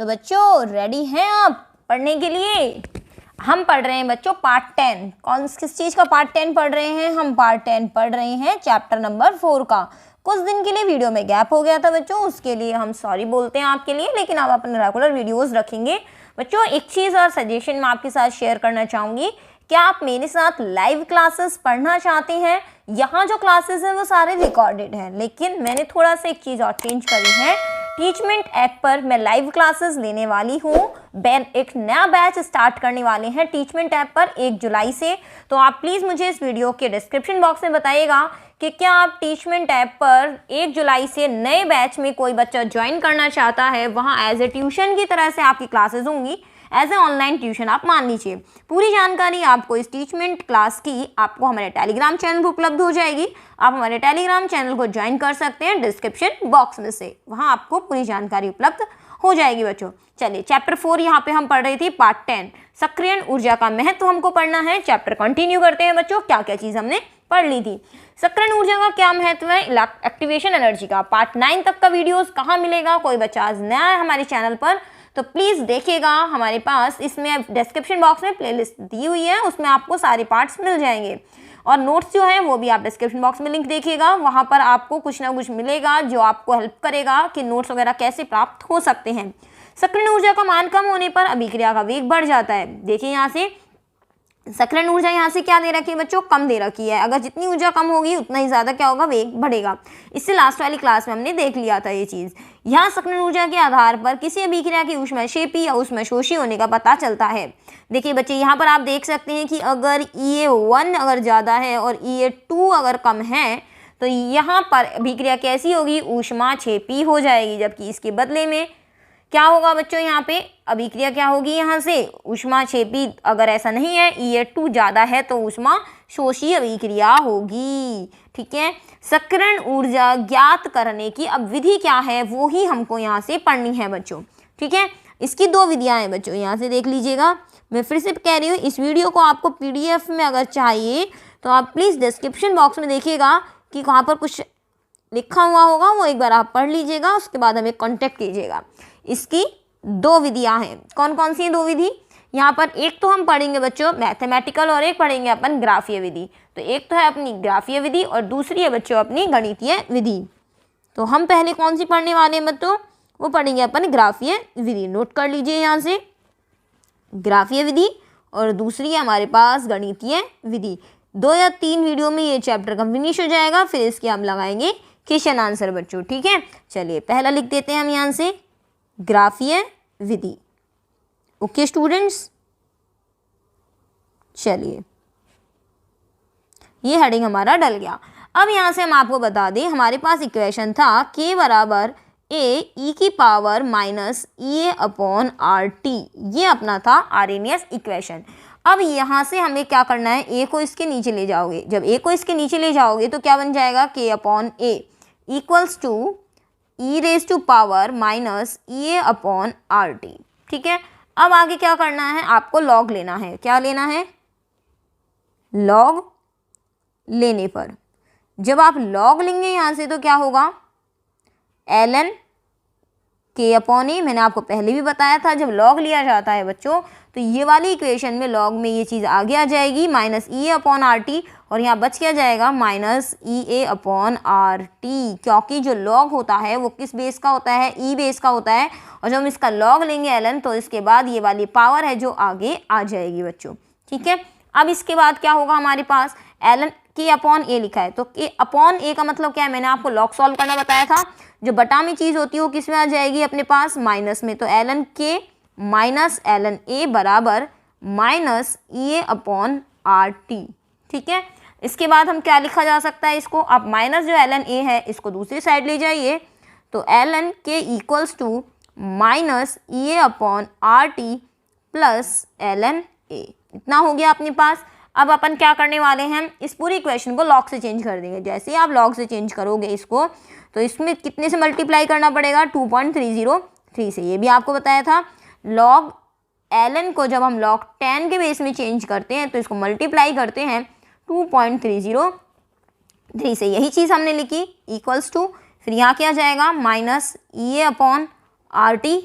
तो बच्चों रेडी हैं आप पढ़ने के लिए? हम पढ़ रहे हैं बच्चों पार्ट 10। किस चीज़ का पार्ट 10 पढ़ रहे हैं? हम पार्ट 10 पढ़ रहे हैं चैप्टर नंबर 4 का। कुछ दिन के लिए वीडियो में गैप हो गया था बच्चों, उसके लिए हम सॉरी बोलते हैं आपके लिए, लेकिन आप अपने रेगुलर वीडियोस रखेंगे। बच्चों एक चीज़ और सजेशन मैं आपके साथ शेयर करना चाहूँगी, क्या आप मेरे साथ लाइव क्लासेस पढ़ना चाहते हैं? यहाँ जो क्लासेस हैं वो सारे रिकॉर्डेड हैं, लेकिन मैंने थोड़ा सा एक चीज़ और चेंज करी है। टीचमेंट ऐप पर मैं लाइव क्लासेस लेने वाली हूँ। एक नया बैच स्टार्ट करने वाले हैं टीचमेंट ऐप पर 1 जुलाई से। तो आप प्लीज़ मुझे इस वीडियो के डिस्क्रिप्शन बॉक्स में बताइएगा कि क्या आप टीचमेंट ऐप पर 1 जुलाई से नए बैच में कोई बच्चा ज्वाइन करना चाहता है। वहाँ एज ए ट्यूशन की तरह से आपकी क्लासेस होंगी, एज ए ऑनलाइन ट्यूशन आप मान लीजिए। पूरी जानकारी आपको इस टीचमेंट क्लास की आपको हमारे टेलीग्राम चैनल पर उपलब्ध हो जाएगी। आप हमारे टेलीग्राम चैनल को ज्वाइन कर सकते हैं डिस्क्रिप्शन बॉक्स में से, वहाँ आपको पूरी जानकारी उपलब्ध हो जाएगी बच्चों। चलिए चैप्टर 4 यहाँ पे हम पढ़ रही थी पार्ट 10, सक्रियण ऊर्जा का महत्व हमको पढ़ना है। चैप्टर कंटिन्यू करते हैं बच्चों, क्या क्या चीज़ हमने पढ़ ली थी। सक्रियण ऊर्जा का क्या महत्व है, एक्टिवेशन एनर्जी का पार्ट 9 तक का वीडियोस कहाँ मिलेगा? कोई बच्चा आज नया है हमारे चैनल पर तो प्लीज़ देखिएगा, हमारे पास इसमें डिस्क्रिप्शन बॉक्स में प्लेलिस्ट दी हुई है, उसमें आपको सारे पार्ट्स मिल जाएंगे। और नोट्स जो है वो भी आप डिस्क्रिप्शन बॉक्स में लिंक देखिएगा, वहाँ पर आपको कुछ ना कुछ मिलेगा जो आपको हेल्प करेगा कि नोट्स वगैरह कैसे प्राप्त हो सकते हैं। सक्रियण ऊर्जा का मान कम होने पर अभिक्रिया का वेग बढ़ जाता है। देखिए यहाँ से सक्रियण ऊर्जा यहाँ से क्या दे रखी है बच्चों, कम दे रखी है। अगर जितनी ऊर्जा कम होगी उतना ही ज़्यादा क्या होगा, वेग बढ़ेगा। इससे लास्ट वाली क्लास में हमने देख लिया था ये चीज़। यहाँ सक्रियण ऊर्जा के आधार पर किसी अभिक्रिया की ऊष्माक्षेपी या ऊष्माशोषी होने का पता चलता है। देखिए बच्चे यहाँ पर आप देख सकते हैं कि अगर EA1 अगर ज़्यादा है और EA2 अगर कम है तो यहाँ पर अभिक्रिया कैसी होगी, ऊष्माक्षेपी हो जाएगी। जबकि इसके बदले में क्या होगा बच्चों, यहाँ पे अभिक्रिया क्या होगी, यहाँ से ऊष्माक्षेपी अगर ऐसा नहीं है, EA2 ज़्यादा है तो ऊष्माशोषी अभिक्रिया होगी। ठीक है, सक्रियण ऊर्जा ज्ञात करने की अब विधि क्या है वो ही हमको यहाँ से पढ़नी है बच्चों। ठीक है, इसकी 2 विधियाँ हैं बच्चों, यहाँ से देख लीजिएगा। मैं फिर से कह रही हूँ, इस वीडियो को आपको PDF में अगर चाहिए तो आप प्लीज़ डिस्क्रिप्शन बॉक्स में देखिएगा कि वहाँ पर कुछ लिखा हुआ होगा, वो एक बार आप पढ़ लीजिएगा, उसके बाद हमें कॉन्टेक्ट कीजिएगा। इसकी 2 विधियाँ हैं। कौन कौन सी 2 विधि? यहाँ पर एक तो हम पढ़ेंगे बच्चों मैथमेटिकल और एक पढ़ेंगे अपन ग्राफीय विधि। तो एक तो है अपनी ग्राफीय विधि और दूसरी है बच्चों अपनी गणितीय विधि। तो हम पहले कौन सी पढ़ने वाले हैं बच्चों, वो पढ़ेंगे अपन ग्राफीय विधि। नोट कर लीजिए यहाँ से, ग्राफीय विधि और दूसरी है हमारे पास गणितीय विधि। 2 या 3 वीडियो में ये चैप्टर का फिनिश हो जाएगा, फिर इसके हम लगाएंगे क्वेश्चन आंसर बच्चों। ठीक है, चलिए पहला लिख देते हैं हम यहाँ से ग्राफीय विधि। ओके स्टूडेंट्स, चलिए ये हेडिंग हमारा डल गया। अब यहाँ से हम आपको बता दें, हमारे पास इक्वेशन था k बराबर a -EA/RT, ये अपना था आर्हेनियस इक्वेशन। अब यहाँ से हमें क्या करना है, a को इसके नीचे ले जाओगे। जब a को इसके नीचे ले जाओगे तो क्या बन जाएगा, k/a इक्वल्स टू e⁻⁻EA/RT। ठीक है, अब आगे क्या करना है, आपको लॉग लेना है। क्या लेना है, लॉग लेने पर जब आप लॉग लेंगे यहाँ से तो क्या होगा, ln k/a। मैंने आपको पहले भी बताया था, जब लॉग लिया जाता है बच्चों तो ये वाली इक्वेशन में लॉग में ये चीज़ आगे आ जाएगी -EA/RT, और यहाँ बच क्या जाएगा -EA/RT, क्योंकि जो लॉग होता है वो किस बेस का होता है, ई बेस का होता है। और जब हम इसका लॉग लेंगे ln तो इसके बाद ये वाली पावर है जो आगे आ जाएगी बच्चों। ठीक है, अब इसके बाद क्या होगा, हमारे पास ln k/a लिखा है, तो k/a का मतलब क्या है, मैंने आपको लॉग सॉल्व करना बताया था। जो बटा में चीज़ होती है वो किस में आ जाएगी, अपने पास माइनस में। तो ln k minus ln a बराबर -EA/RT। ठीक है, इसके बाद हम क्या लिखा जा सकता है, इसको आप माइनस जो ln a है इसको दूसरी साइड ले जाइए, तो ln k equals to -EA/RT plus ln a, इतना हो गया अपने पास। अब अपन क्या करने वाले हैं, इस पूरी इक्वेशन को लॉग से चेंज कर देंगे। जैसे ही आप लॉग से चेंज करोगे इसको, तो इसमें कितने से मल्टीप्लाई करना पड़ेगा, 2.303 से। ये भी आपको बताया था, लॉग ln को जब हम log 10 के बेस में चेंज करते हैं तो इसको मल्टीप्लाई करते हैं 2.303 से। यही चीज़ हमने लिखी, इक्वल्स टू, फिर यहाँ क्या जाएगा -EA/RT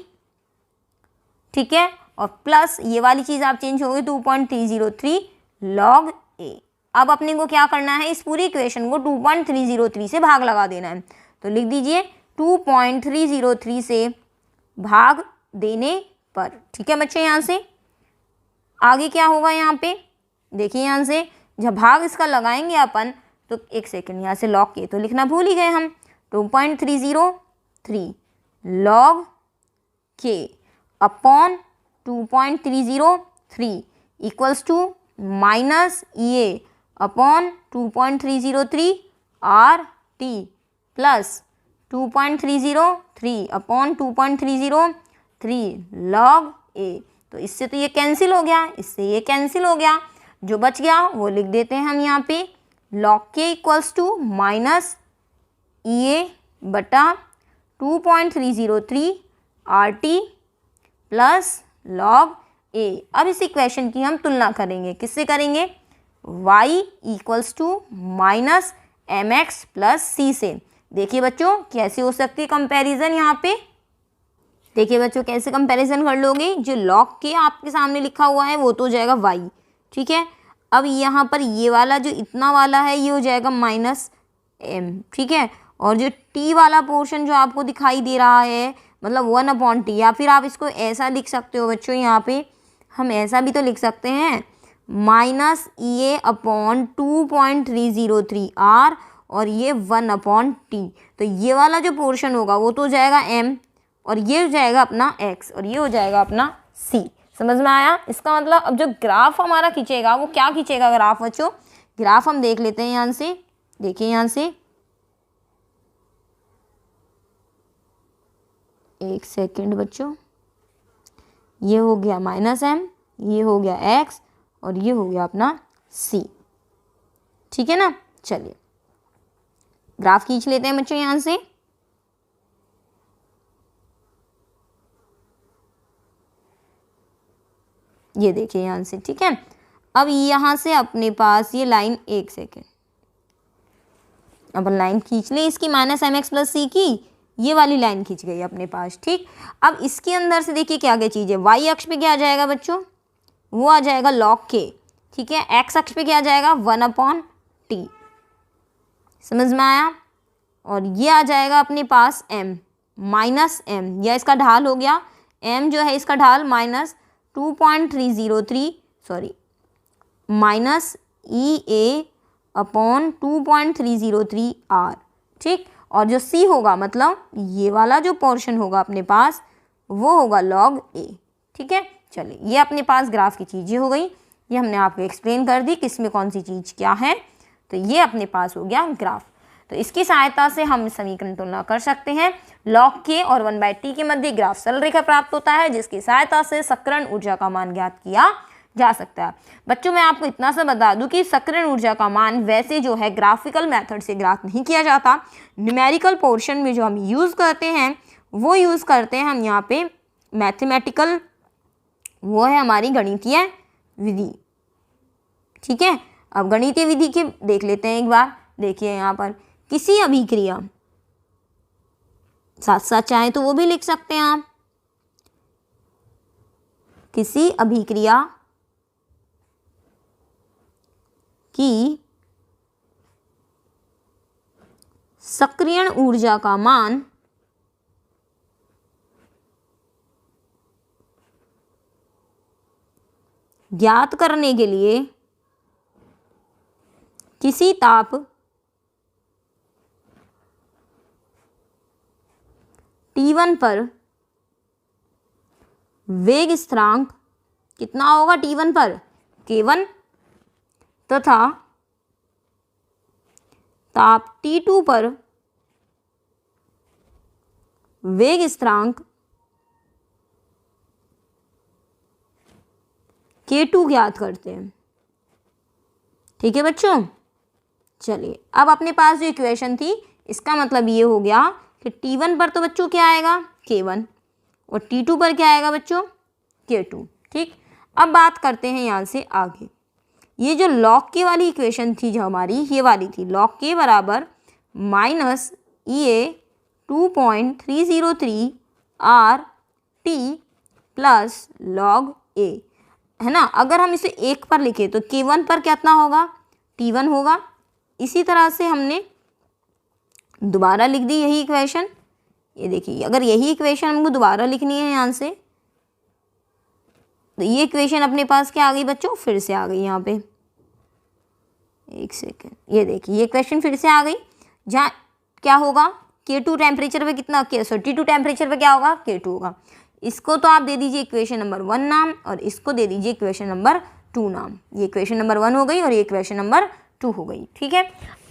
ठीक है, और प्लस ये वाली चीज़ आप चेंज होगी 2.303 log a। अब अपने को क्या करना है, इस पूरी इक्वेशन को 2.303 से भाग लगा देना है। तो लिख दीजिए 2.303 से भाग देने पर। ठीक है बच्चे, यहाँ से आगे क्या होगा, यहाँ पे देखिए, यहाँ से जब भाग इसका लगाएंगे अपन, तो एक सेकेंड, यहाँ से log के तो लिखना भूल ही गए हम। 2.303 log के upon 2.303 equals to minus A upon 2.303 R T plus 2.303 upon 2.303 log A. तो इससे तो ये कैंसिल हो गया, इससे ये कैंसिल हो गया, जो बच गया वो लिख देते हैं हम यहाँ पे log के इक्वल्स टू माइनस ए बटा 2.303 आर टी प्लस log ए। अब इस इक्वेशन की हम तुलना करेंगे, किससे करेंगे, y equals to minus m x plus c से। देखिए बच्चों कैसे हो सकती है कंपैरिजन, यहाँ पे देखिए बच्चों कैसे कंपैरिजन कर लोगे, जो log के आपके सामने लिखा हुआ है वो तो हो जाएगा y, ठीक है। अब यहाँ पर ये वाला जो इतना वाला है ये हो जाएगा माइनस m, ठीक है, और जो t वाला पोर्शन जो आपको दिखाई दे रहा है मतलब 1/t, या फिर आप इसको ऐसा लिख सकते हो बच्चों, यहाँ पे हम ऐसा भी तो लिख सकते हैं माइनस ए अपॉन 2.303 आर और ये 1/t। तो ये वाला जो पोर्शन होगा वो तो हो जाएगा m और ये हो जाएगा अपना x और ये हो जाएगा अपना c। समझ में आया? इसका मतलब अब जो ग्राफ हमारा खींचेगा वो क्या खींचेगा ग्राफ बच्चों, ग्राफ हम देख लेते हैं यहाँ से। देखिए यहाँ से एक सेकंड बच्चों, ये हो गया माइनस m, ये हो गया x और ये हो गया अपना c, ठीक है ना। चलिए ग्राफ खींच लेते हैं बच्चों यहाँ से। ये देखिए यहाँ से, ठीक है। अब यहाँ से अपने पास ये लाइन, एक सेकेंड, अपन लाइन खींच ले इसकी माइनस एम एक्स प्लस सी की, ये वाली लाइन खींच गई अपने पास, ठीक। अब इसके अंदर से देखिए क्या क्या चीज़ है, वाई अक्ष पे क्या आ जाएगा बच्चों, वो आ जाएगा log के, ठीक है। एक्स अक्ष पे क्या आ जाएगा 1/t, समझ में आया। और ये आ जाएगा अपने पास m माइनस m, या इसका ढाल हो गया m जो है इसका ढाल minus 2.303 sorry minus E A upon 2.303 R, ठीक। और जो c होगा मतलब ये वाला जो पोर्शन होगा अपने पास वो होगा log a, ठीक है। चलिए ये अपने पास ग्राफ की चीज़ें हो गई, ये हमने आपको एक्सप्लेन कर दी किस में कौन सी चीज़ क्या है। तो ये अपने पास हो गया ग्राफ। तो इसकी सहायता से हम समीकरण तुलना कर सकते हैं। log k और 1/t के मध्य ग्राफ सरल रेखा प्राप्त होता है, जिसकी सहायता से सकरण ऊर्जा का मान ज्ञात किया जा सकता है। बच्चों मैं आपको इतना सा बता दूं कि सकरण ऊर्जा का मान वैसे जो है ग्राफिकल मेथड से ज्ञात नहीं किया जाता, न्यूमेरिकल पोर्शन में जो हम यूज़ करते हैं वो यूज़ करते हैं हम यहाँ पे मैथमेटिकल, वो है हमारी गणितीय विधि, ठीक है। अब गणितीय विधि के देख लेते हैं एक बार। देखिए यहाँ पर किसी अभिक्रिया, साथ साथ चाहे तो वो भी लिख सकते हैं आप, किसी अभिक्रिया की सक्रियण ऊर्जा का मान ज्ञात करने के लिए किसी ताप T1 पर वेग स्थिरांक कितना होगा T1 पर K1 तथा ताप T2 पर वेग स्थिरांक K2 ज्ञात करते हैं, ठीक है बच्चों। चलिए अब अपने पास जो इक्वेशन थी इसका मतलब ये हो गया कि T1 पर तो बच्चों क्या आएगा K1 और T2 पर क्या आएगा बच्चों K2, ठीक। अब बात करते हैं यहाँ से आगे। ये जो log k वाली इक्वेशन थी जो हमारी ये वाली थी, log k बराबर माइनस ई ए 2.303 आर टी प्लस लॉग ए, है ना। अगर हम इसे 1 पर लिखें तो K1 पर कितना होगा, T1 होगा। इसी तरह से हमने दोबारा लिख दी यही इक्वेशन। ये देखिए, अगर यही इक्वेशन हमको दोबारा लिखनी है यहाँ से, तो ये इक्वेशन अपने पास क्या आ गई बच्चों, फिर से आ गई यहाँ पे। एक सेकेंड, ये देखिए ये इक्वेशन फिर से आ गई, जहाँ क्या होगा, K2 टेम्परेचर पे कितना, T2 टेम्परेचर पे क्या होगा, K2 होगा। इसको तो आप दे दीजिए इक्वेशन नंबर 1 नाम, और इसको दे दीजिए इक्वेशन नंबर 2 नाम। ये इक्वेशन नंबर 1 हो गई और ये इक्वेशन नंबर 2 हो गई, ठीक है।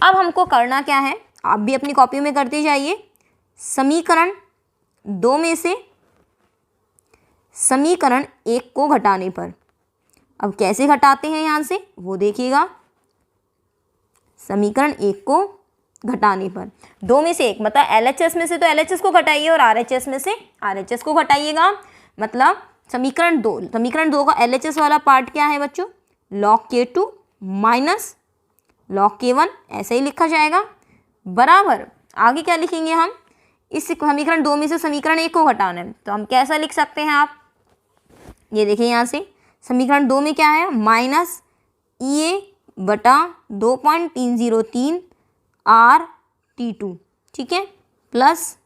अब हमको करना क्या है, आप भी अपनी कॉपी में करते जाइए। समीकरण 2 में से समीकरण 1 को घटाने पर, अब कैसे घटाते हैं यहाँ से वो देखिएगा। समीकरण 1 को घटाने पर 2 में से 1 मतलब LHS में से तो LHS को घटाइए और RHS में से RHS को घटाइएगा। मतलब समीकरण 2 का LHS वाला पार्ट क्या है बच्चों, log K2 minus log K1, ऐसे ही लिखा जाएगा। बराबर आगे क्या लिखेंगे हम, इस समीकरण 2 में से समीकरण 1 को घटाना है, तो हम कैसा लिख सकते हैं आप, ये देखिए यहाँ से समीकरण 2 में क्या है, माइनस EA बटा 2.303 RT2, ठीक है, प्लस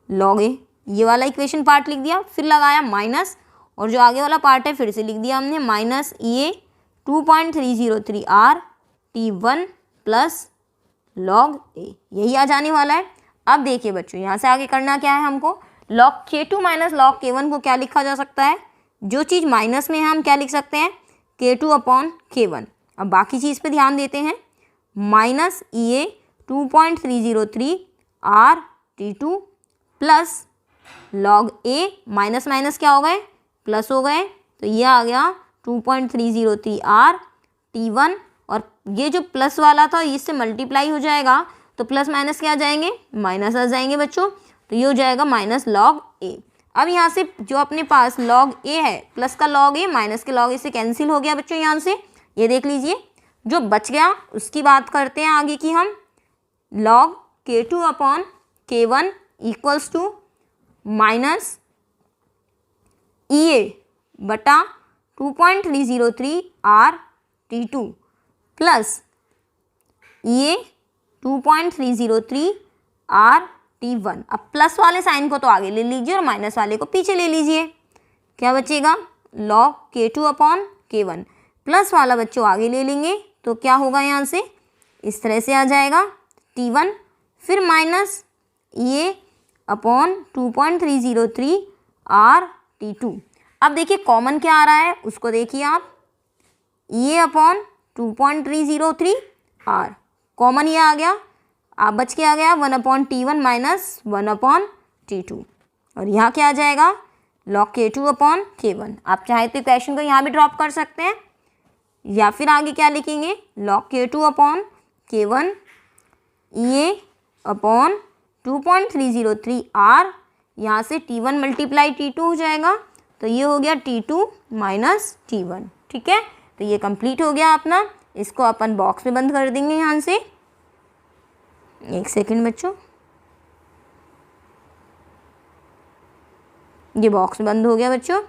लॉग ए, ये वाला इक्वेशन पार्ट लिख दिया, फिर लगाया माइनस, और जो आगे वाला पार्ट है फिर से लिख दिया हमने, minus EA 2.303 RT1 plus log A, यही आ जाने वाला है। अब देखिए बच्चों, यहाँ से आगे करना क्या है हमको, log K2 minus log K1 को क्या लिखा जा सकता है, जो चीज़ माइनस में है हम क्या लिख सकते हैं, K2 अपॉन K1। अब बाकी चीज़ पे ध्यान देते हैं, minus EA 2.303 RT2 plus log A, minus minus क्या हो गए, प्लस हो गए, तो ये आ गया 2.303 RT1, और ये जो प्लस वाला था इससे मल्टीप्लाई हो जाएगा, तो प्लस माइनस क्या आ जाएंगे, माइनस आ जाएंगे बच्चों, तो ये हो जाएगा माइनस लॉग ए। अब यहाँ से जो अपने पास लॉग ए है, प्लस का लॉग ए माइनस के लॉग ए से कैंसिल हो गया बच्चों। यहाँ से ये देख लीजिए, जो बच गया उसकी बात करते हैं आगे की हम, log K2 upon K1 equals to minus EA बटा 2.303 RT2 प्लस EA 2.303 RT1। अब प्लस वाले साइन को तो आगे ले लीजिए और माइनस वाले को पीछे ले लीजिए, क्या बचेगा, log K2 upon K1, plus वाला बच्चों आगे ले लेंगे तो क्या होगा, यहाँ से इस तरह से आ जाएगा T1, फिर माइनस EA अपॉन 2.303 RT2। अब देखिए कॉमन क्या आ रहा है उसको देखिए आप, EA अपॉन 2.303 R, कॉमन ये आ गया, आप बच के आ गया 1/T1 माइनस 1/T2, और यहाँ क्या आ जाएगा, लॉग K2 अपॉन K1। आप चाहे तो इक्वेशन को यहाँ भी ड्रॉप कर सकते हैं, या फिर आगे क्या लिखेंगे, log K2 upon K1 EA upon 2.303 R, यहाँ से T1 मल्टीप्लाई T2 हो जाएगा, तो ये हो गया T2 माइनस T1, ठीक है। तो ये कंप्लीट हो गया अपना, इसको अपन बॉक्स में बंद कर देंगे यहाँ से। एक सेकंड बच्चों, ये बॉक्स बंद हो गया बच्चों,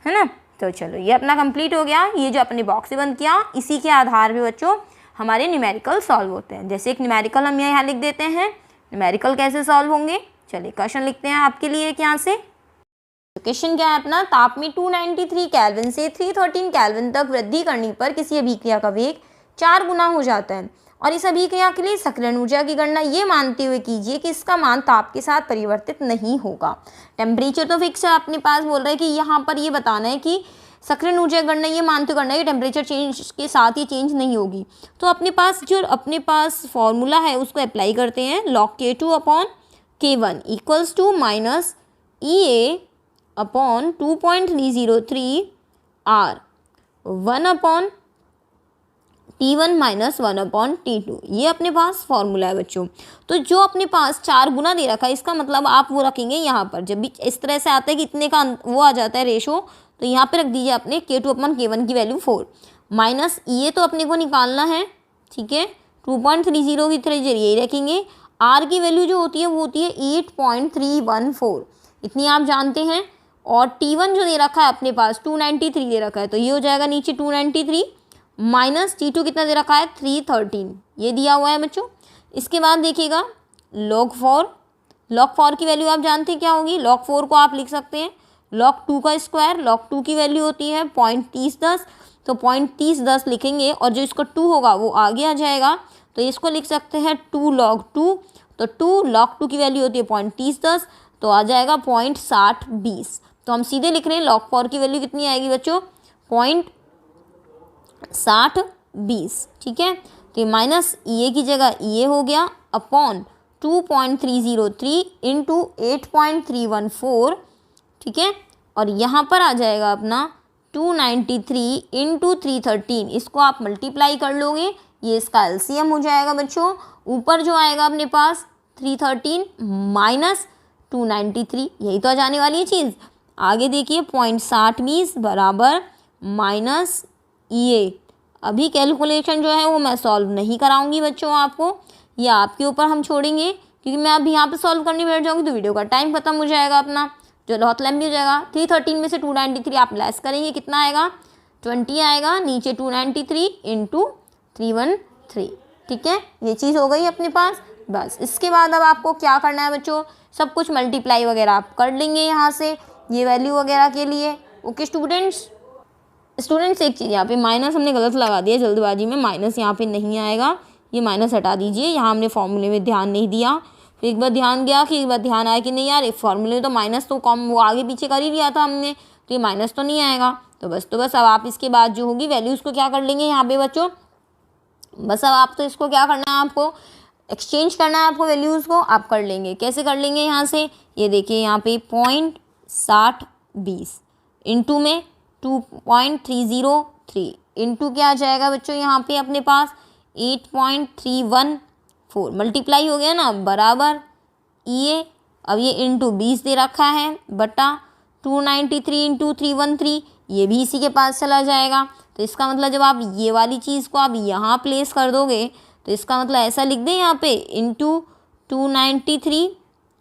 है ना। तो चलो ये अपना कंप्लीट हो गया। ये जो अपने बॉक्स से बंद किया, इसी के आधार पे बच्चों हमारे न्यूमेरिकल सॉल्व होते हैं। जैसे एक न्यूमेरिकल हम यहाँ लिख देते हैं, न्यूमेरिकल कैसे सॉल्व होंगे, चलिए क्वेश्चन लिखते हैं आपके लिए एक यहाँ से। क्वेश्चन क्या है अपना, ताप में 293 केल्विन से 313 केल्विन तक वृद्धि करने पर किसी अभिक्रिया का वेग 4 गुना हो जाता है, और इस अभिक्रिया के लिए सक्रियण ऊर्जा की गणना ये मानते हुए कीजिए कि इसका मान ताप के साथ परिवर्तित नहीं होगा। टेम्परेचर तो फिक्स है अपने पास, बोल रहा है कि यहाँ पर ये बताना है कि सक्रियण ऊर्जा गणना ये मानते हुए करना है कि टेम्परेचर चेंज के साथ ये चेंज नहीं होगी। तो अपने पास फॉर्मूला है उसको अप्लाई करते हैं, log K2 upon K1 equals to minus EA upon 2.303 R 1/T1 minus 1/T2, ये अपने पास फॉर्मूला है बच्चों। तो जो अपने पास 4 गुना दे रखा है, इसका मतलब आप वो रखेंगे यहाँ पर, जब भी इस तरह से आता है कि इतने का वो आ जाता है रेशो, तो यहाँ पे रख दीजिए अपने K2 अपॉन K1 की वैल्यू 4, माइनस EA तो अपने को निकालना है, ठीक है, 2.30 की तरह यही रखेंगे। R की वैल्यू जो होती है वो होती है 8.314, इतनी आप जानते हैं, और T1 जो दे रखा है अपने पास 293 दे रखा है, तो ये हो जाएगा नीचे 293 माइनस T2 कितना दे रखा है 313, ये दिया हुआ है बच्चों। इसके बाद देखिएगा log 4 की वैल्यू आप जानते हैं क्या होगी। log 4 को आप लिख सकते हैं log 2 का स्क्वायर। log 2 की वैल्यू होती है 0.3010, तो 0.3010 लिखेंगे और जो इसका 2 होगा वो आगे आ जाएगा, तो इसको लिख सकते हैं 2 log 2, तो 2 log 2 की वैल्यू होती है 0.3010, तो आ जाएगा 0.6020। तो हम सीधे लिख रहे हैं log 4 की वैल्यू कितनी आएगी बच्चों 0.6020, ठीक है। तो ये माइनस EA की जगह EA हो गया अपॉन 2.303 इंटू 8.314, ठीक है। और यहाँ पर आ जाएगा अपना 293 इंटू 313, इसको आप मल्टीप्लाई कर लोगे, ये इसका LCM हो जाएगा बच्चों। ऊपर जो आएगा अपने पास 313 माइनस 293, यही तो आ जाने वाली है चीज़। आगे देखिए 0.6020 बराबर माइनस EA। अभी कैलकुलेशन जो है वो मैं सॉल्व नहीं कराऊंगी बच्चों आपको, ये आपके ऊपर हम छोड़ेंगे, क्योंकि मैं अभी यहाँ पे सॉल्व करने बैठ जाऊँगी तो वीडियो का टाइम खत्म हो जाएगा अपना, जो बहुत लंबी हो जाएगा। 313 में से 293 आप लेस करेंगे, कितना आएगा 20 आएगा, नीचे 293 इंटू 313, ठीक है। ये चीज़ हो गई अपने पास। बस इसके बाद अब आपको क्या करना है बच्चों, सब कुछ मल्टीप्लाई वगैरह आप कर लेंगे यहाँ से ये वैल्यू वगैरह के लिए। ओके स्टूडेंट्स, एक चीज़ यहाँ पे माइनस हमने गलत लगा दिया जल्दबाजी में, माइनस यहाँ पे नहीं आएगा, ये माइनस हटा दीजिए, यहाँ हमने फॉर्मूले में ध्यान नहीं दिया। फिर एक बार ध्यान गया कि एक बार ध्यान आया कि नहीं यार एक फॉर्मूले में तो माइनस तो कम वो आगे पीछे कर ही लिया था हमने, तो ये माइनस तो नहीं आएगा। तो बस अब आप इसके बाद जो होगी वैल्यूज़ को क्या कर लेंगे यहाँ पे बच्चों, बस अब आप तो इसको क्या करना है, आपको एक्सचेंज करना है, आपको वैल्यूज़ को आप कर लेंगे। कैसे कर लेंगे यहाँ से, ये देखिए यहाँ पे 0.6020 इंटू में 2.303 इंटू क्या आ जाएगा बच्चों यहाँ पे अपने पास 8.314, मल्टीप्लाई हो गया ना बराबर EA। अब ये इंटू 20 दे रखा है बटा 293 इंटू 313, ये भी इसी के पास चला जाएगा। तो इसका मतलब जब आप ये वाली चीज़ को आप यहाँ प्लेस कर दोगे तो इसका मतलब ऐसा लिख दें यहाँ पे इंटू 293,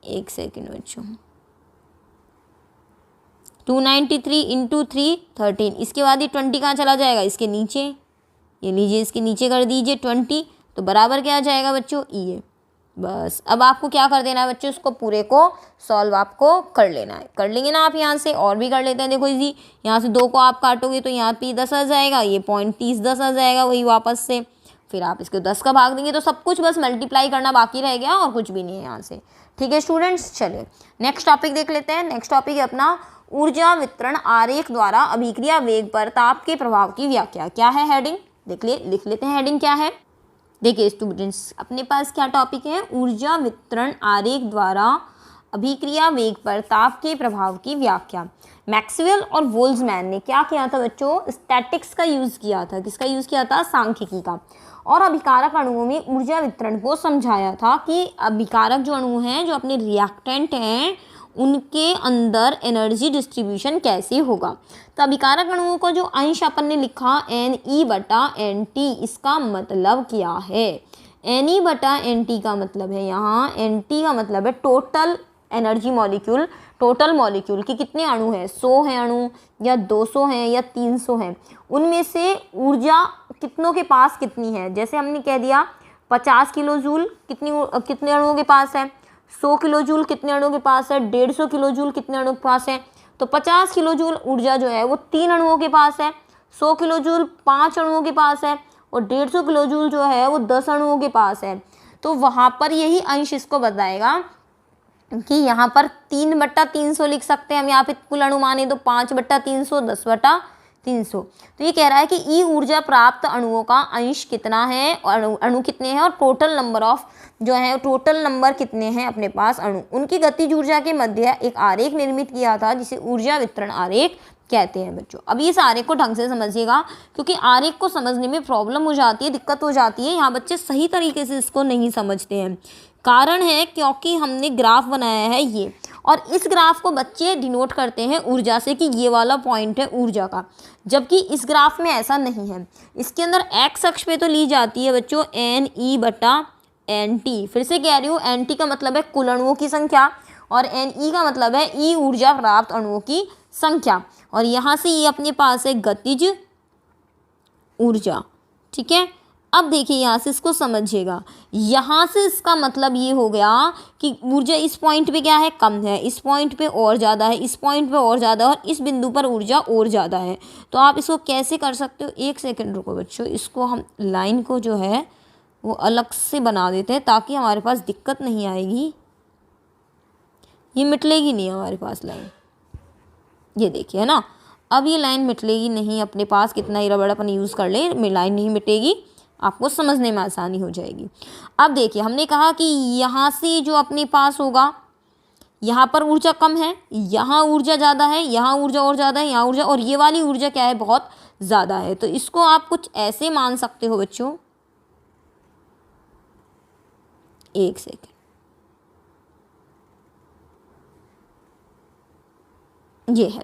एक सेकेंड बच्चों, 293 इंटू 313, इसके बाद ये 20 कहाँ चला जाएगा, इसके नीचे, ये लीजिए इसके नीचे कर दीजिए 20, तो बराबर क्या आ जाएगा बच्चों EA। बस अब आपको क्या कर देना है बच्चों, इसको पूरे को सॉल्व आपको कर लेना है। कर लेंगे ना आप यहाँ से, और भी कर लेते हैं। देखो इजी, यहाँ से 2 को आप काटोगे तो यहाँ पे 10 आ जाएगा, ये 0.3010 आ जाएगा वही वापस से, फिर आप इसको 10 का भाग देंगे तो सब कुछ बस मल्टीप्लाई करना बाकी रह गया और कुछ भी नहीं है यहाँ से। ठीक है स्टूडेंट्स, चलिए नेक्स्ट टॉपिक देख लेते हैं। नेक्स्ट टॉपिक है अपना ऊर्जा वितरण आरेख द्वारा अभिक्रिया वेग पर ताप के प्रभाव की व्याख्या। क्या है हेडिंग, लिख लेते हैं हेडिंग क्या है। देखिए स्टूडेंट्स, अपने पास क्या टॉपिक है, ऊर्जा वितरण आरेख द्वारा अभिक्रिया वेग पर ताप के प्रभाव की व्याख्या। मैक्सवेल और बोल्ट्जमैन ने क्या किया था बच्चों, स्टैटिक्स का यूज़ किया था। किसका यूज़ किया था, सांख्यिकी का। और अभिकारक अणुओं में ऊर्जा वितरण को समझाया था कि अभिकारक जो अणु हैं, जो अपने रिएक्टेंट हैं, उनके अंदर एनर्जी डिस्ट्रीब्यूशन कैसे होगा। तो अभिकारक अणुओं को जो अंश अपन ने लिखा Ne/NT, इसका मतलब क्या है, Ne/NT का मतलब है, यहाँ NT का मतलब है total energy molecule. Total molecule के कितने अणु हैं, 100 हैं अणु या 200 हैं या 300 हैं, उनमें से ऊर्जा कितनों के पास कितनी है। जैसे हमने कह दिया 50 किलो जूल कितने अणुओं के पास है, 100 किलो जूल कितने अणुओं के पास है, 150 किलो जूल कितने अणुओं के पास है। तो 50 किलो जूल ऊर्जा जो है वो 3 अणुओं के पास है, 100 किलो जूल 5 अणुओं के पास है और 150 किलो जूल जो है वो 10 अणुओं के पास है। तो वहाँ पर यही अंश इसको बताएगा कि यहाँ पर 3/300 लिख सकते हैं हम, यहाँ पे कुल अणु माने तो 5/300, 10/300। तो ये कह रहा है कि ई ऊर्जा प्राप्त अणुओं का अंश कितना है और अणु कितने हैं और टोटल नंबर ऑफ जो है टोटल नंबर कितने हैं अपने पास अणु, उनकी गतिज ऊर्जा के मध्य एक आरेख निर्मित किया था जिसे ऊर्जा वितरण आरेख कहते हैं बच्चों। अब इस आरेख को ढंग से समझिएगा, क्योंकि आरेख को समझने में प्रॉब्लम हो जाती है, दिक्कत हो जाती है। यहाँ बच्चे सही तरीके से इसको नहीं समझते हैं। कारण है क्योंकि हमने ग्राफ बनाया है ये, और इस ग्राफ को बच्चे डिनोट करते हैं ऊर्जा से कि ये वाला पॉइंट है ऊर्जा का, जबकि इस ग्राफ में ऐसा नहीं है। इसके अंदर एक्स अक्ष पे तो ली जाती है बच्चों Ne/NT। फिर से कह रही हूँ, NT का मतलब है कुल अणुओं की संख्या और NE का मतलब है ई ऊर्जा प्राप्त अणुओं की संख्या, और यहाँ से ये अपने पास है गतिज ऊर्जा। ठीक है, अब देखिए यहाँ से इसको समझिएगा, यहाँ से इसका मतलब ये हो गया कि ऊर्जा इस पॉइंट पे क्या है, कम है, इस पॉइंट पे और ज़्यादा है, इस पॉइंट पे और ज़्यादा, और इस बिंदु पर ऊर्जा और ज़्यादा है। तो आप इसको कैसे कर सकते हो, एक सेकंड रुको बच्चों, इसको हम लाइन को जो है वो अलग से बना देते हैं ताकि हमारे पास दिक्कत नहीं आएगी, ये मिटलेगी नहीं हमारे पास लाइन, ये देखिए है ना, अब ये लाइन मिटलेगी नहीं, अपने पास कितना ही रबड़ अपन यूज़ कर ले लाइन नहीं मिटेगी, आपको समझने में आसानी हो जाएगी। अब देखिए हमने कहा कि यहाँ से जो अपने पास होगा, यहाँ पर ऊर्जा कम है, यहाँ ऊर्जा ज़्यादा है, यहाँ ऊर्जा और ज़्यादा है, यहाँ ऊर्जा, और ये वाली ऊर्जा क्या है, बहुत ज़्यादा है। तो इसको आप कुछ ऐसे मान सकते हो बच्चों, एक सेकेंड, ये है,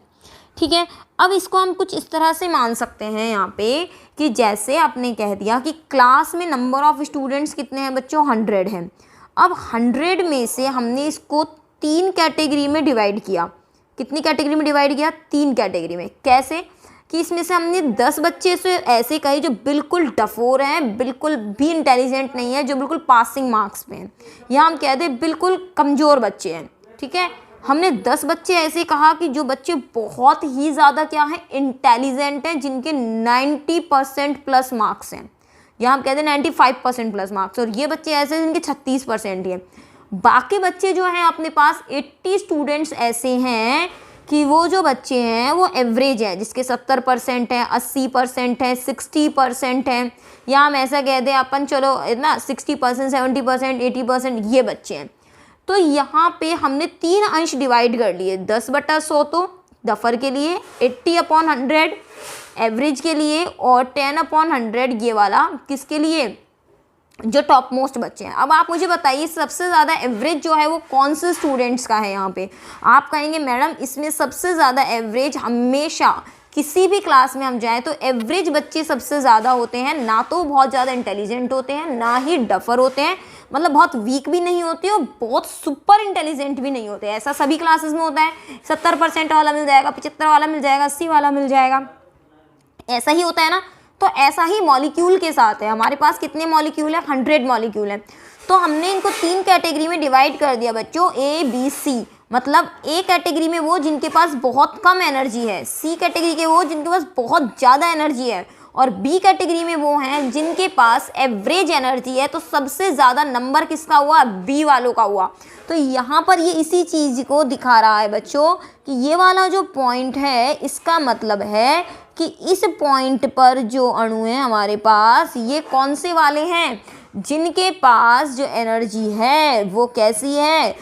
ठीक है। अब इसको हम कुछ इस तरह से मान सकते हैं यहाँ पे कि जैसे आपने कह दिया कि क्लास में नंबर ऑफ स्टूडेंट्स कितने हैं बच्चों, 100 हैं। अब 100 में से हमने इसको 3 कैटेगरी में डिवाइड किया। कितनी कैटेगरी में डिवाइड किया, 3 कैटेगरी में। कैसे कि इसमें से हमने 10 बच्चे से ऐसे कहे जो बिल्कुल डफोर हैं, बिल्कुल भी इंटेलिजेंट नहीं है, जो बिल्कुल पासिंग मार्क्स पे हैं, या हम कह दें बिल्कुल कमज़ोर बच्चे हैं। ठीक है, हमने 10 बच्चे ऐसे कहा कि जो बच्चे बहुत ही ज़्यादा क्या हैं, इंटेलिजेंट हैं, जिनके 90% प्लस मार्क्स हैं, या हम कहते हैं 95% प्लस मार्क्स, और ये बच्चे ऐसे हैं जिनके 36% ही हैं। बाकी बच्चे जो हैं अपने पास 80 स्टूडेंट्स ऐसे हैं कि वो जो बच्चे हैं वो एवरेज है, जिसके 70% हैं, 80% हैं, 60% हैं, या हम ऐसा कह दें अपन चलो ना 60%, 70%, 80% ये बच्चे हैं। तो यहाँ पे हमने 3 अंश डिवाइड कर लिए, 10/100 तो डफर के लिए, 80/100 एवरेज के लिए, और 10/100 ये वाला किसके लिए, जो टॉप मोस्ट बच्चे हैं। अब आप मुझे बताइए सबसे ज़्यादा एवरेज जो है वो कौन से स्टूडेंट्स का है। यहाँ पे आप कहेंगे मैडम इसमें सबसे ज़्यादा एवरेज हमेशा किसी भी क्लास में हम जाएं तो एवरेज बच्चे सबसे ज़्यादा होते हैं, ना तो बहुत ज़्यादा इंटेलिजेंट होते हैं, ना ही डफर होते हैं, मतलब बहुत वीक भी नहीं होते और बहुत सुपर इंटेलिजेंट भी नहीं होते। ऐसा सभी क्लासेस में होता है, 70% वाला मिल जाएगा, 75 वाला मिल जाएगा, 80 वाला मिल जाएगा, ऐसा ही होता है ना। तो ऐसा ही मॉलिक्यूल के साथ है, हमारे पास कितने मॉलिक्यूल है, 100 मॉलिक्यूल है। तो हमने इनको 3 कैटेगरी में डिवाइड कर दिया बच्चों, A, B, C। मतलब A कैटेगरी में वो जिनके पास बहुत कम एनर्जी है, C कैटेगरी के वो जिनके पास बहुत ज़्यादा एनर्जी है, और B कैटेगरी में वो हैं जिनके पास एवरेज एनर्जी है। तो सबसे ज़्यादा नंबर किसका हुआ, B वालों का हुआ। तो यहाँ पर ये इसी चीज़ को दिखा रहा है बच्चों कि ये वाला जो पॉइंट है इसका मतलब है कि इस पॉइंट पर जो अणु हैं हमारे पास, ये कौन से वाले हैं, जिनके पास जो एनर्जी है वो कैसी है,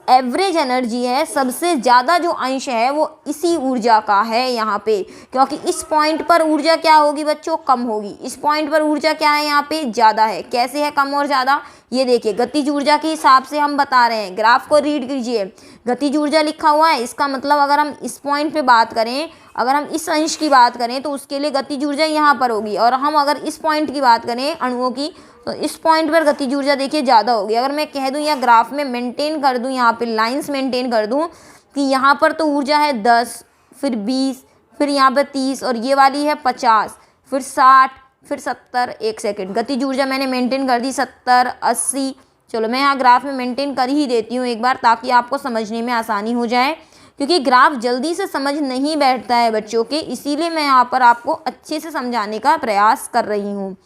एवरेज एनर्जी है। सबसे ज़्यादा जो अंश है वो इसी ऊर्जा का है यहाँ पे, क्योंकि इस पॉइंट पर ऊर्जा क्या होगी बच्चों, कम होगी। इस पॉइंट पर ऊर्जा क्या है, यहाँ पे ज़्यादा है। कैसे है कम और ज़्यादा, ये देखिए गतिज ऊर्जा के हिसाब से हम बता रहे हैं। ग्राफ को रीड कीजिए, गतिज ऊर्जा लिखा हुआ है, इसका मतलब अगर हम इस पॉइंट पे बात करें, अगर हम इस अंश की बात करें तो उसके लिए गतिज ऊर्जा यहाँ पर होगी, और हम अगर इस पॉइंट की बात करें अणुओं की तो इस पॉइंट पर गतिज ऊर्जा देखिए ज़्यादा होगी। अगर मैं कह दूँ या ग्राफ में मेंटेन कर दूँ, यहाँ पे लाइंस मेंटेन कर दूँ कि यहाँ पर तो ऊर्जा है 10, फिर 20, फिर यहाँ पर 30, और ये वाली है 50, फिर 60, फिर 70। एक सेकेंड, गतिज ऊर्जा मैंने मेंटेन कर दी 70, 80। चलो मैं यहाँ ग्राफ में मेंटेन कर ही देती हूँ एक बार, ताकि आपको समझने में आसानी हो जाए, क्योंकि ग्राफ जल्दी से समझ नहीं बैठता है बच्चों के, इसीलिए मैं यहाँ पर आपको अच्छे से समझाने का प्रयास कर रही हूँ।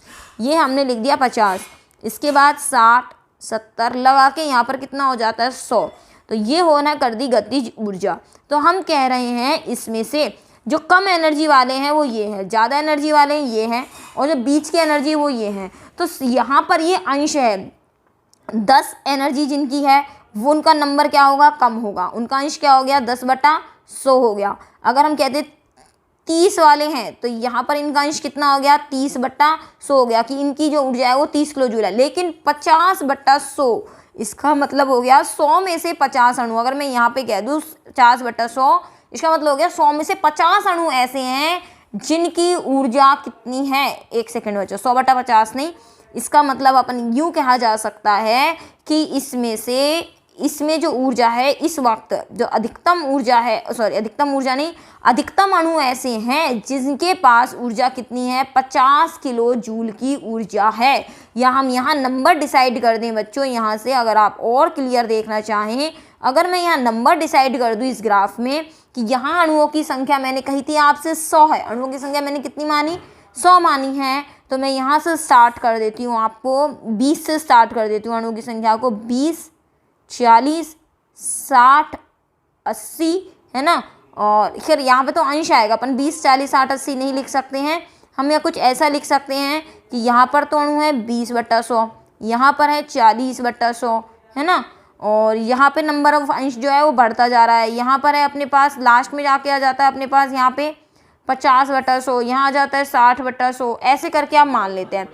ये हमने लिख दिया 50, इसके बाद 60, 70 लगा के यहाँ पर कितना हो जाता है 100। तो ये होना कर दी गतिज ऊर्जा। तो हम कह रहे हैं इसमें से जो कम एनर्जी वाले हैं वो ये है, ज़्यादा एनर्जी वाले हैं ये हैं, और जो बीच की एनर्जी वो ये हैं। तो यहाँ पर ये अंश है, 10 एनर्जी जिनकी है वो उनका नंबर क्या होगा, कम होगा, उनका अंश क्या हो गया 10/100 हो गया। अगर हम कहते 30 वाले हैं तो यहाँ पर इनका अंश कितना हो गया, 30/100 हो गया, कि इनकी जो ऊर्जा है वो 30 किलो जूल है। लेकिन 50/100 इसका मतलब हो गया 100 में से 50 अणु। अगर मैं यहाँ पे कह दूँ 50/100, इसका मतलब हो गया 100 में से 50 अणु ऐसे हैं जिनकी ऊर्जा कितनी है, एक सेकेंड बच्चों, 100/50 नहीं, इसका मतलब अपन यूँ कहा जा सकता है कि इसमें से इसमें जो ऊर्जा है इस वक्त जो अधिकतम ऊर्जा है, सॉरी अधिकतम ऊर्जा नहीं, अधिकतम अणु ऐसे हैं जिनके पास ऊर्जा कितनी है, 50 किलो जूल की ऊर्जा है। या हम यहाँ नंबर डिसाइड कर दें बच्चों, यहाँ से अगर आप और क्लियर देखना चाहें, अगर मैं यहाँ नंबर डिसाइड कर दूँ इस ग्राफ में कि यहाँ अणुओं की संख्या मैंने कही थी आपसे 100 है, अणुओं की संख्या मैंने कितनी मानी, 100 मानी है, तो मैं यहाँ से स्टार्ट कर देती हूँ, आपको 20 से स्टार्ट कर देती हूँ अणुओं की संख्या को, 20, 40, 60, 80 है ना। और फिर यहाँ पे तो अंश आएगा, अपन 20, 40, 60, 80 नहीं लिख सकते हैं, हम यहाँ कुछ ऐसा लिख सकते हैं कि यहाँ पर तो अणु है 20/100, यहाँ पर है 40/100 है ना, और यहाँ पे नंबर ऑफ अंश जो है वो बढ़ता जा रहा है। यहाँ पर है अपने पास लास्ट में जाके आ जाता है अपने पास यहाँ पे 50/100, यहाँ आ जाता है 60/100, ऐसे करके आप मान लेते हैं।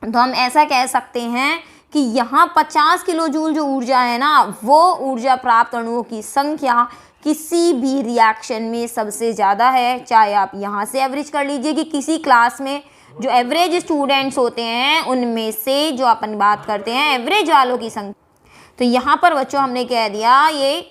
तो हम ऐसा कह सकते हैं कि यहाँ 50 किलो जूल जो ऊर्जा है ना, वो ऊर्जा प्राप्त अणुओं की संख्या किसी भी रिएक्शन में सबसे ज़्यादा है। चाहे आप यहाँ से एवरेज कर लीजिए कि किसी क्लास में जो एवरेज स्टूडेंट्स होते हैं उनमें से जो अपन बात करते हैं एवरेज वालों की संख्या, तो यहाँ पर बच्चों हमने कह दिया ये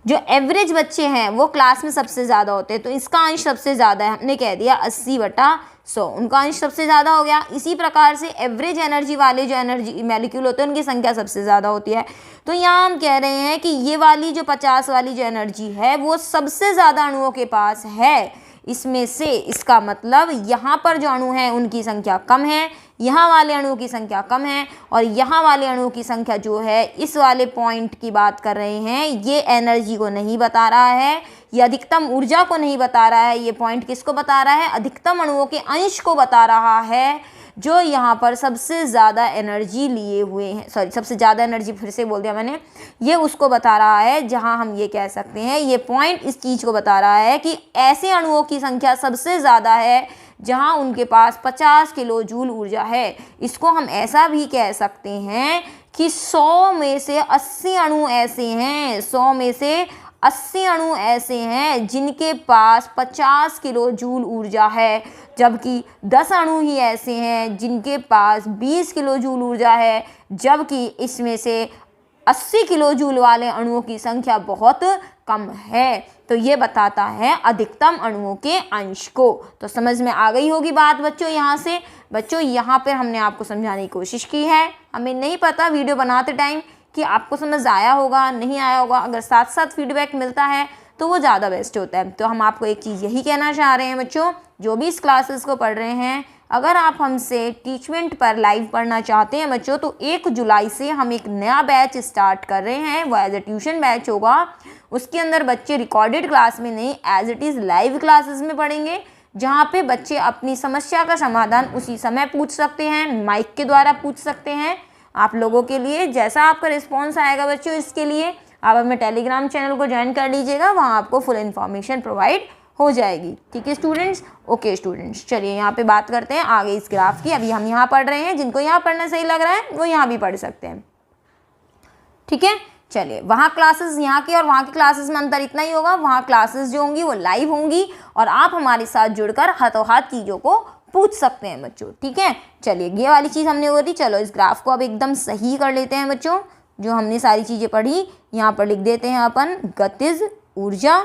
जो एवरेज बच्चे हैं वो क्लास में सबसे ज़्यादा होते हैं, तो इसका अंश सबसे ज़्यादा है, हमने कह दिया 80/100, उनका अंश सबसे ज़्यादा हो गया। इसी प्रकार से एवरेज एनर्जी वाले जो एनर्जी मॉलिक्यूल होते हैं उनकी संख्या सबसे ज़्यादा होती है। तो यहाँ हम कह रहे हैं कि ये वाली जो 50 वाली जो एनर्जी है वो सबसे ज़्यादा अणुओं के पास है इसमें से, इसका मतलब यहाँ पर जो अणु हैं उनकी संख्या कम है, यहाँ वाले अणुओं की संख्या कम है, और यहाँ वाले अणुओं की संख्या जो है इस वाले पॉइंट की बात कर रहे हैं, ये एनर्जी को नहीं बता रहा है, ये अधिकतम ऊर्जा को नहीं बता रहा है, ये पॉइंट किसको बता रहा है, अधिकतम अणुओं के अंश को बता रहा है जो यहाँ पर सबसे ज़्यादा एनर्जी लिए हुए हैं, सॉरी सबसे ज़्यादा एनर्जी फिर से बोल दिया मैंने, ये उसको बता रहा है जहाँ हम ये कह सकते हैं ये पॉइंट इस चीज़ को बता रहा है कि ऐसे अणुओं की संख्या सबसे ज़्यादा है जहाँ उनके पास 50 किलो जूल ऊर्जा है। इसको हम ऐसा भी कह सकते हैं कि 100 में से 80 अणु ऐसे हैं, 100 में से 80 अणु ऐसे हैं जिनके पास 50 किलो जूल ऊर्जा है, जबकि 10 अणु ही ऐसे हैं जिनके पास 20 किलो जूल ऊर्जा है, जबकि इसमें से 80 किलो जूल वाले अणुओं की संख्या बहुत कम है। तो ये बताता है अधिकतम अणुओं के अंश को। तो समझ में आ गई होगी बात बच्चों। यहाँ से बच्चों यहाँ पर हमने आपको समझाने की कोशिश की है, हमें नहीं पता वीडियो बनाते टाइम कि आपको समझ आया होगा नहीं आया होगा, अगर साथ साथ फीडबैक मिलता है तो वो ज़्यादा बेस्ट होता है। तो हम आपको एक चीज़ यही कहना चाह रहे हैं बच्चों, जो भी इस क्लासेस को पढ़ रहे हैं, अगर आप हमसे टीचमेंट पर लाइव पढ़ना चाहते हैं बच्चों, तो 1 जुलाई से हम एक नया बैच स्टार्ट कर रहे हैं, वो एज ए ट्यूशन बैच होगा। उसके अंदर बच्चे रिकॉर्डेड क्लास में नहीं, as it is live classes में पढ़ेंगे, जहाँ पे बच्चे अपनी समस्या का समाधान उसी समय पूछ सकते हैं, माइक के द्वारा पूछ सकते हैं। आप लोगों के लिए जैसा आपका रिस्पॉन्स आएगा बच्चों, इसके लिए आप अपने टेलीग्राम चैनल को ज्वाइन कर लीजिएगा, वहाँ आपको फुल इन्फॉर्मेशन प्रोवाइड हो जाएगी। ठीक है स्टूडेंट्स, ओके स्टूडेंट्स, चलिए यहाँ पे बात करते हैं आगे इस ग्राफ की। अभी हम यहाँ पढ़ रहे हैं, जिनको यहाँ पढ़ना सही लग रहा है वो यहाँ भी पढ़ सकते हैं। ठीक है, चलिए वहाँ क्लासेस यहाँ की और वहाँ की क्लासेस में अंतर इतना ही होगा, वहाँ क्लासेस जो होंगी वो लाइव होंगी और आप हमारे साथ जुड़कर हाथों हाथ चीज़ों को पूछ सकते हैं बच्चों। ठीक है, चलिए ये वाली चीज़ हमने हो रही, चलो इस ग्राफ को अब एकदम सही कर लेते हैं बच्चों। जो हमने सारी चीज़ें पढ़ी यहाँ पर लिख देते हैं अपन, गतिज ऊर्जा,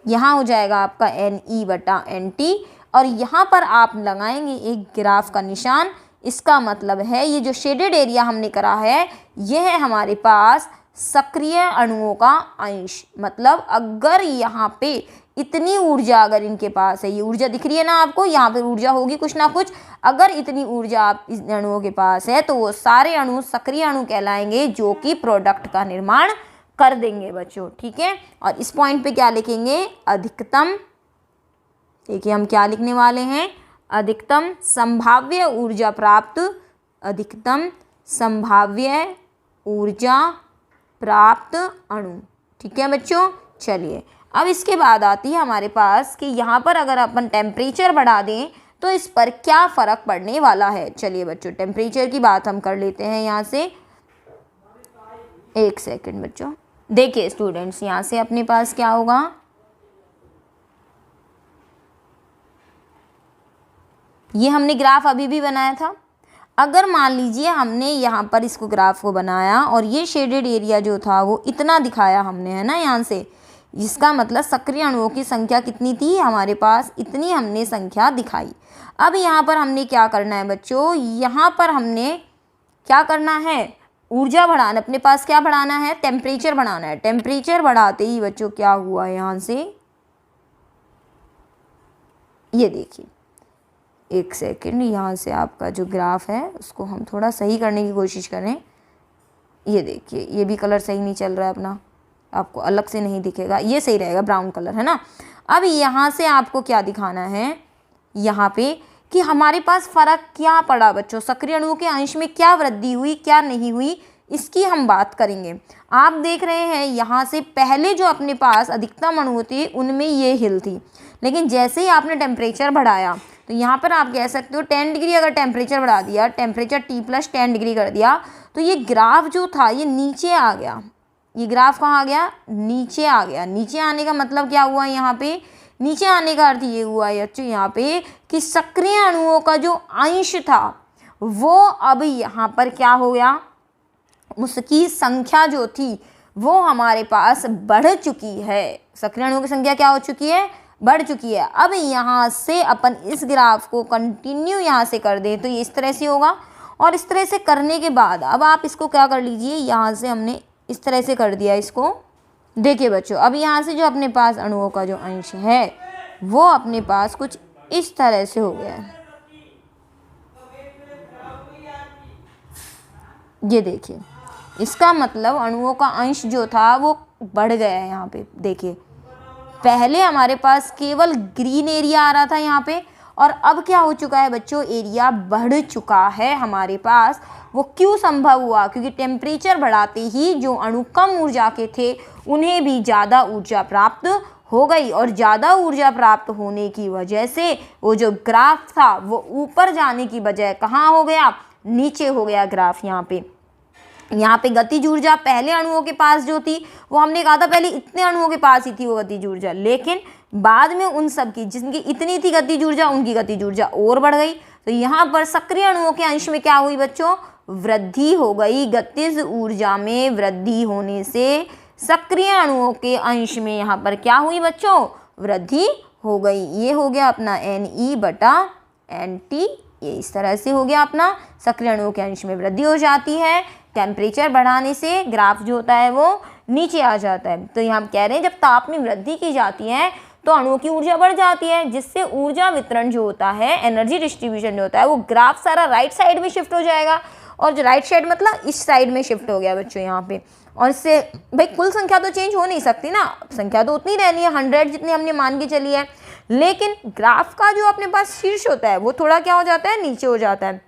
यहाँ हो जाएगा आपका NE/NT, और यहाँ पर आप लगाएंगे एक ग्राफ का निशान। इसका मतलब है ये जो शेडेड एरिया हमने करा है ये है हमारे पास सक्रिय अणुओं का अंश। मतलब अगर यहाँ पे इतनी ऊर्जा अगर इनके पास है, ये ऊर्जा दिख रही है ना आपको, यहाँ पर ऊर्जा होगी कुछ ना कुछ, अगर इतनी ऊर्जा आप इस अणुओं के पास है तो वो सारे अणु सक्रिय अणु कहलाएंगे जो कि प्रोडक्ट का निर्माण कर देंगे बच्चों। ठीक है, और इस पॉइंट पे क्या लिखेंगे, अधिकतम, देखिए हम क्या लिखने वाले हैं, अधिकतम संभाव्य ऊर्जा प्राप्त, अधिकतम संभाव्य ऊर्जा प्राप्त अणु। ठीक है बच्चों, चलिए अब इसके बाद आती है हमारे पास कि यहाँ पर अगर अपन टेम्परेचर बढ़ा दें तो इस पर क्या फ़र्क पड़ने वाला है। चलिए बच्चों टेम्परेचर की बात हम कर लेते हैं यहाँ से, एक सेकंड बच्चों। देखिए स्टूडेंट्स यहाँ से अपने पास क्या होगा, ये हमने ग्राफ अभी भी बनाया था। अगर मान लीजिए हमने यहाँ पर इसको ग्राफ को बनाया और ये शेडेड एरिया जो था वो इतना दिखाया हमने, है ना, यहाँ से, इसका मतलब सक्रिय अणुओं की संख्या कितनी थी हमारे पास, इतनी हमने संख्या दिखाई। अब यहाँ पर हमने क्या करना है बच्चों, यहाँ पर हमने क्या करना है, ऊर्जा बढ़ाना, अपने पास क्या बढ़ाना है, टेम्परेचर बढ़ाना है। टेम्परेचर बढ़ाते ही बच्चों क्या हुआ, यहाँ से ये देखिए, एक सेकंड, यहाँ से आपका जो ग्राफ है उसको हम थोड़ा सही करने की कोशिश करें। ये देखिए, ये भी कलर सही नहीं चल रहा है अपना, आपको अलग से नहीं दिखेगा, ये सही रहेगा, ब्राउन कलर, है ना। अब यहाँ से आपको क्या दिखाना है यहाँ पे कि हमारे पास फ़र्क क्या पड़ा बच्चों, सक्रिय अणुओं के अंश में क्या वृद्धि हुई क्या नहीं हुई, इसकी हम बात करेंगे। आप देख रहे हैं यहाँ से पहले जो अपने पास अधिकतम अणु थे उनमें ये हिल थी, लेकिन जैसे ही आपने टेम्परेचर बढ़ाया तो यहाँ पर आप कह सकते हो 10 डिग्री अगर टेम्परेचर बढ़ा दिया, टेम्परेचर T+10 डिग्री कर दिया, तो ये ग्राफ जो था ये नीचे आ गया। ये ग्राफ कहाँ आ गया, नीचे आ गया। नीचे आने का मतलब क्या हुआ, यहाँ पे नीचे आने का अर्थ ये हुआ बच्चों यहाँ पे कि सक्रिय अणुओं का जो अंश था वो अब यहाँ पर क्या हो गया, उसकी संख्या जो थी वो हमारे पास बढ़ चुकी है। सक्रिय अणुओं की संख्या क्या हो चुकी है, बढ़ चुकी है। अब यहाँ से अपन इस ग्राफ को कंटिन्यू यहाँ से कर दें तो ये इस तरह से होगा, और इस तरह से करने के बाद अब आप इसको क्या कर लीजिए, यहाँ से हमने इस तरह से कर दिया इसको। देखिए बच्चों, अब यहाँ से जो अपने पास अणुओं का जो अंश है वो अपने पास कुछ इस तरह से हो गया है। ये देखिए, इसका मतलब अणुओं का अंश जो था वो बढ़ गया है। यहाँ पे देखिए, पहले हमारे पास केवल ग्रीन एरिया आ रहा था यहाँ पे, और अब क्या हो चुका है बच्चों, एरिया बढ़ चुका है हमारे पास। वो क्यों संभव हुआ, क्योंकि टेम्परेचर बढ़ाते ही जो अणु कम ऊर्जा के थे उन्हें भी ज़्यादा ऊर्जा प्राप्त हो गई, और ज़्यादा ऊर्जा प्राप्त होने की वजह से वो जो ग्राफ था वो ऊपर जाने की बजाय कहाँ हो गया, नीचे हो गया ग्राफ। यहाँ पे गतिज ऊर्जा पहले अणुओं के पास जो थी वो हमने कहा था पहले इतने अणुओं के पास ही थी वो गतिज ऊर्जा, लेकिन बाद में उन सब की जिनकी इतनी थी गतिज ऊर्जा उनकी गतिज ऊर्जा और बढ़ गई। तो यहाँ पर सक्रिय अणुओं के अंश में क्या हुई बच्चों, वृद्धि हो गई। गतिज ऊर्जा में वृद्धि होने से सक्रिय अणुओं के अंश में यहाँ पर क्या हुई बच्चों, वृद्धि हो गई। ये हो गया अपना Ne/Nt, ये इस तरह से हो गया अपना, सक्रिय अणुओं के अंश में वृद्धि हो जाती है। टेम्परेचर बढ़ाने से ग्राफ जो होता है वो नीचे आ जाता है। तो यहाँ हम कह रहे हैं जब ताप में वृद्धि की जाती है तो अणुओं की ऊर्जा बढ़ जाती है, जिससे ऊर्जा वितरण जो होता है, एनर्जी डिस्ट्रीब्यूशन जो होता है, वो ग्राफ सारा राइट साइड में शिफ्ट हो जाएगा। और जो राइट साइड मतलब इस साइड में शिफ्ट हो गया बच्चों यहाँ पे। और इससे भाई कुल संख्या तो चेंज हो नहीं सकती ना, संख्या तो उतनी रहनी है, 100 जितनी हमने मान के चली है, लेकिन ग्राफ का जो अपने पास शीर्ष होता है वो थोड़ा क्या हो जाता है, नीचे हो जाता है,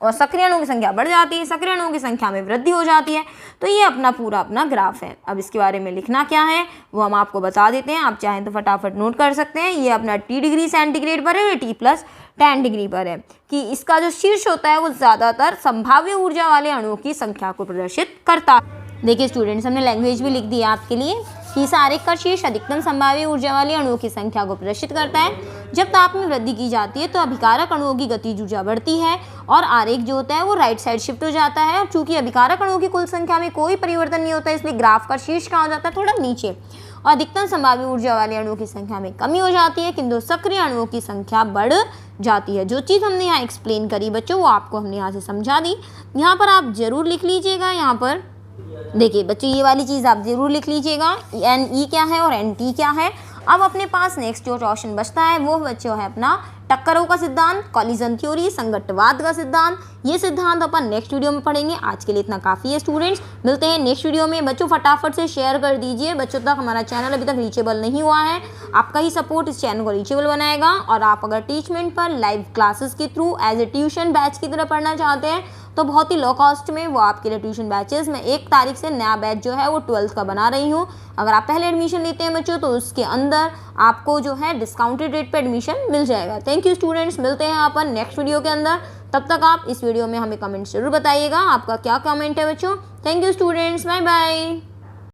और सक्रिय अणुओं की संख्या बढ़ जाती है, सक्रिय अणुओं की संख्या में वृद्धि हो जाती है। तो ये अपना पूरा अपना ग्राफ है। अब इसके बारे में लिखना क्या है वो हम आपको बता देते हैं, आप चाहें तो फटाफट नोट कर सकते हैं। ये अपना T डिग्री सेंटीग्रेड पर है, ये T+10 डिग्री पर है, कि इसका जो शीर्ष होता है वो ज़्यादातर संभाव्य ऊर्जा वाले अणुओं की संख्या को प्रदर्शित करता है। देखिए स्टूडेंट्स, हमने लैंग्वेज भी लिख दी है आपके लिए कि इस आरेख का शीर्ष अधिकतम संभाव्य ऊर्जा वाले अणुओं की संख्या को प्रदर्शित करता है। जब ताप में वृद्धि की जाती है तो अभिकारक अणुओं की गतिज ऊर्जा बढ़ती है और आरेख जो होता है वो राइट साइड शिफ्ट हो जाता है। और चूंकि अभिकारक अणुओं की कुल संख्या में कोई परिवर्तन नहीं होता, इसलिए ग्राफ का शीर्ष कहाँ हो जाता है, थोड़ा नीचे, और अधिकतम संभाव्य ऊर्जा वाले अणुओं की संख्या में कमी हो जाती है, किंतु सक्रिय अणुओं की संख्या बढ़ जाती है। जो चीज़ हमने यहाँ एक्सप्लेन करी बच्चों वो आपको हमने यहाँ से समझा दी। यहाँ पर आप जरूर लिख लीजिएगा, यहाँ पर देखिए बच्चों ये वाली चीज़ आप जरूर लिख लीजिएगा, Ne क्या है और Nt क्या है। अब अपने पास नेक्स्ट जो क्वेश्चन बचता है वो बच्चों है अपना टक्करों का सिद्धांत, कॉलिजन थ्योरी, संगतवाद का सिद्धांत। ये सिद्धांत अपन नेक्स्ट वीडियो में पढ़ेंगे। आज के लिए इतना काफ़ी है स्टूडेंट्स, मिलते हैं नेक्स्ट वीडियो में। बच्चों फटाफट से शेयर कर दीजिए, बच्चों तक हमारा चैनल अभी तक रीचेबल नहीं हुआ है, आपका ही सपोर्ट इस चैनल को रीचेबल बनाएगा। और आप अगर टीचमेंट पर लाइव क्लासेस के through as a tuition batch की तरह पढ़ना चाहते हैं तो बहुत ही लो कॉस्ट में वो आपके लिए ट्यूशन बैचेस, मैं 1 तारीख से नया बैच जो है वो 12th का बना रही हूँ। अगर आप पहले एडमिशन लेते हैं बच्चों तो उसके अंदर आपको जो है डिस्काउंटेड रेट पे एडमिशन मिल जाएगा। थैंक यू स्टूडेंट्स, मिलते हैं अपन नेक्स्ट वीडियो के अंदर। तब तक आप इस वीडियो में हमें कमेंट्स जरूर बताइएगा, आपका क्या कमेंट है बच्चों। Thank you students, bye bye.